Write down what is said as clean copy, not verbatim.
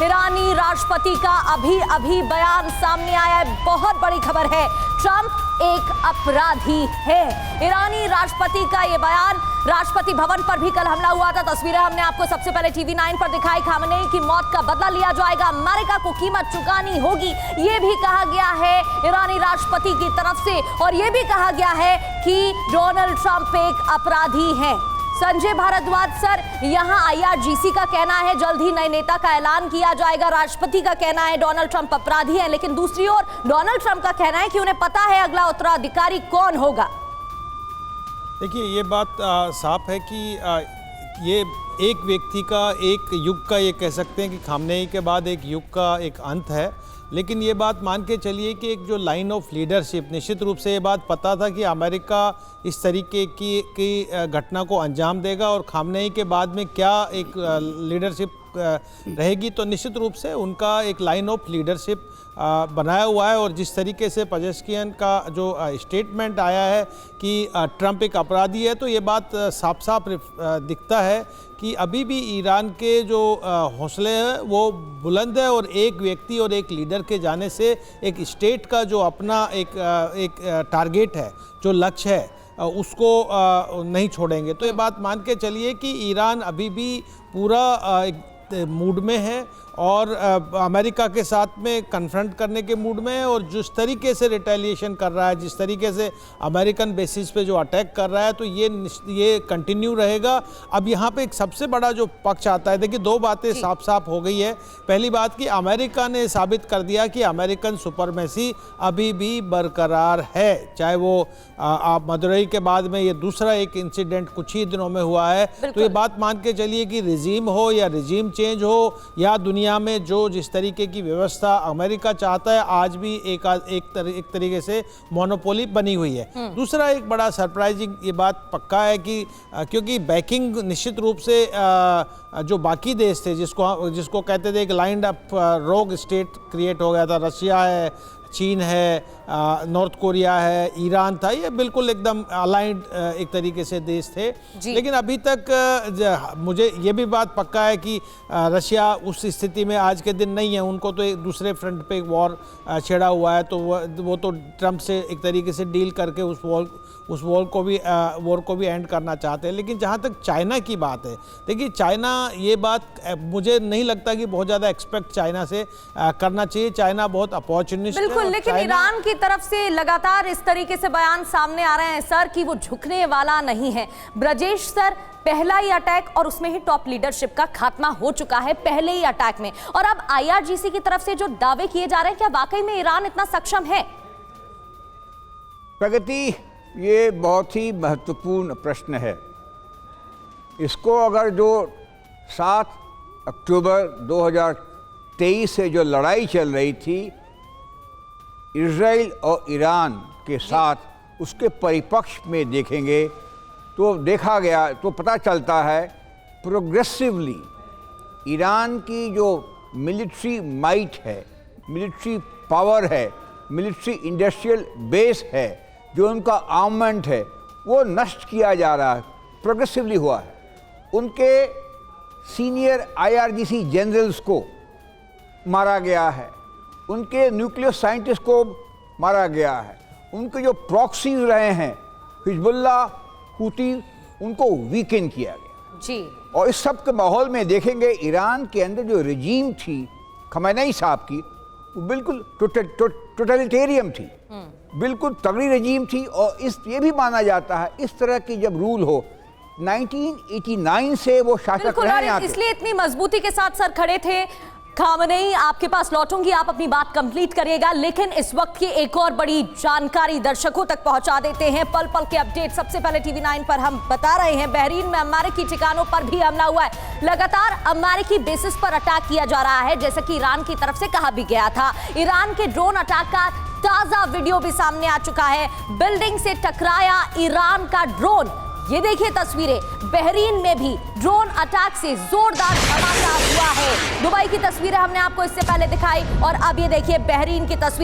ईरानी राष्ट्रपति का अभी बयान सामने आया है। बहुत बड़ी खबर है, ट्रंप एक अपराधी है। ईरानी राष्ट्रपति का यह बयान, राष्ट्रपति भवन पर भी कल हमला हुआ था। तस्वीरें हमने आपको सबसे पहले टीवी 9 पर दिखाई। खामनेई की मौत का बदला लिया जाएगा, अमेरिका को कीमत चुकानी होगी, ये भी कहा गया है ईरानी राष्ट्रपति की तरफ से। और यह भी कहा गया है कि डोनाल्ड ट्रंप एक अपराधी हैं। संजय भारद्वाज सर, यहां IRGC का कहना है जल्द ही नए नेता का ऐलान किया जाएगा। राष्ट्रपति का कहना है डोनाल्ड ट्रंप अपराधी हैं, लेकिन दूसरी ओर डोनाल्ड ट्रंप का कहना है कि उन्हें पता है अगला उत्तराधिकारी कौन होगा। देखिए, ये बात साफ है कि ये एक व्यक्ति का, एक युग का, ये कह सकते हैं कि खामनेई के बाद एक युग का एक अंत है। लेकिन ये बात मान के चलिए कि एक जो लाइन ऑफ लीडरशिप, निश्चित रूप से ये बात पता था कि अमेरिका इस तरीके की घटना को अंजाम देगा और खामनेई के बाद में क्या एक लीडरशिप रहेगी, तो निश्चित रूप से उनका एक लाइन ऑफ लीडरशिप बनाया हुआ है। और जिस तरीके से पेजेश्कियान का जो स्टेटमेंट आया है कि ट्रंप एक अपराधी है, तो ये बात साफ साफ दिखता है कि अभी भी ईरान के जो हौसले हैं वो बुलंद है और एक व्यक्ति और एक लीडर के जाने से एक स्टेट का जो अपना एक टारगेट है, जो लक्ष्य है, उसको नहीं छोड़ेंगे। तो ये बात मान के चलिए कि ईरान अभी भी पूरा एक मूड में है और अमेरिका के साथ में कन्फ्रंट करने के मूड में है। और जिस तरीके से रिटेलिएशन कर रहा है, जिस तरीके से अमेरिकन बेसिस पे जो अटैक कर रहा है, तो ये कंटिन्यू रहेगा। अब यहाँ पे एक सबसे बड़ा जो पक्ष आता है, देखिए दो बातें साफ साफ हो गई है। पहली बात कि अमेरिका ने साबित कर दिया कि अमेरिकन सुपरमेसी अभी भी बरकरार है, चाहे वो मदुरई के बाद में ये दूसरा एक इंसिडेंट कुछ ही दिनों में हुआ है। तो ये बात मान के चलिए कि रिजीम हो या रिजीम चेंज हो या दुनिया में जो जिस तरीके की व्यवस्था अमेरिका चाहता है, आज भी एक तरीके से मोनोपोली बनी हुई है। दूसरा एक बड़ा सरप्राइजिंग ये बात पक्का है कि क्योंकि बैकिंग निश्चित रूप से जो बाकी देश थे, जिसको कहते थे एक लाइंड अप रोग स्टेट क्रिएट हो गया था, रशिया है, चीन है, नॉर्थ कोरिया है, ईरान था, ये बिल्कुल एकदम अलाइंड एक तरीके से देश थे। लेकिन अभी तक मुझे ये भी बात पक्का है कि रशिया उस स्थिति में आज के दिन नहीं है। उनको तो एक दूसरे फ्रंट पे एक वॉर छेड़ा हुआ है, तो वो तो ट्रंप से एक तरीके से डील करके उस वॉर को भी एंड करना चाहते हैं। लेकिन जहाँ तक चाइना की बात है, देखिए चाइना, ये बात मुझे नहीं लगता कि बहुत ज़्यादा एक्सपेक्ट चाइना से करना चाहिए। चाइना बहुत अपॉर्चुनिस्ट है। लेकिन ईरान की तरफ से लगातार इस तरीके से बयान सामने आ रहे हैं सर कि वो झुकने वाला नहीं है। ब्रजेश सर, पहला ही अटैक और उसमें ही टॉप लीडरशिप का खात्मा हो चुका है पहले ही अटैक में, और अब IRGC की तरफ से जो दावे किए जा रहे हैं, क्या वाकई में ईरान इतना सक्षम है? प्रगति, ये बहुत ही महत्वपूर्ण प्रश्न है। इसको अगर जो 7 अक्टूबर 2023 से जो लड़ाई चल रही थी इजराइल और ईरान के साथ, उसके परिप्रेक्ष्य में देखेंगे तो देखा गया, तो पता चलता है प्रोग्रेसिवली ईरान की जो मिलिट्री माइट है, मिलिट्री पावर है, मिलिट्री इंडस्ट्रियल बेस है, जो उनका आर्ममेंट है, वो नष्ट किया जा रहा है, प्रोग्रेसिवली हुआ है। उनके सीनियर IRGC जनरल्स को मारा गया है, उनके न्यूक्लियर साइंटिस्ट को मारा गया है, उनके जो प्रॉक्सीज रहे हैं हिजबुल्लाह, हूती, उनको वीकेंड किया गया जी। और इस सब के माहौल में देखेंगे ईरान के अंदर जो रजीम थी खamenei साहब की, वो बिल्कुल टोटलिटेरियन थी, बिल्कुल तगड़ी रजीम थी। और ये भी माना जाता है इस तरह की जब रूल हो, 1989 से वो शासक रहे हैं, इसलिए इतनी मजबूती के साथ सर खड़े थे। खामनेई, आपके पास लौटूंगी, आप अपनी बात कंप्लीट करिएगा, लेकिन इस वक्त की एक और बड़ी जानकारी दर्शकों तक पहुंचा देते हैं। पल पल के अपडेट सबसे पहले टीवी 9 पर हम बता रहे हैं। बहरीन में अमेरिकी ठिकानों पर भी हमला हुआ है। लगातार अमेरिकी बेसिस पर अटैक किया जा रहा है, जैसे कि ईरान की तरफ से कहा भी गया था। ईरान के ड्रोन अटैक का ताजा वीडियो भी सामने आ चुका है। बिल्डिंग से टकराया ईरान का ड्रोन, ये देखिए तस्वीरें। बहरीन में भी ड्रोन अटैक से जोरदार धमाका हुआ है। दुबई की तस्वीरें हमने आपको इससे पहले दिखाई और अब ये देखिए बहरीन की तस्वीर।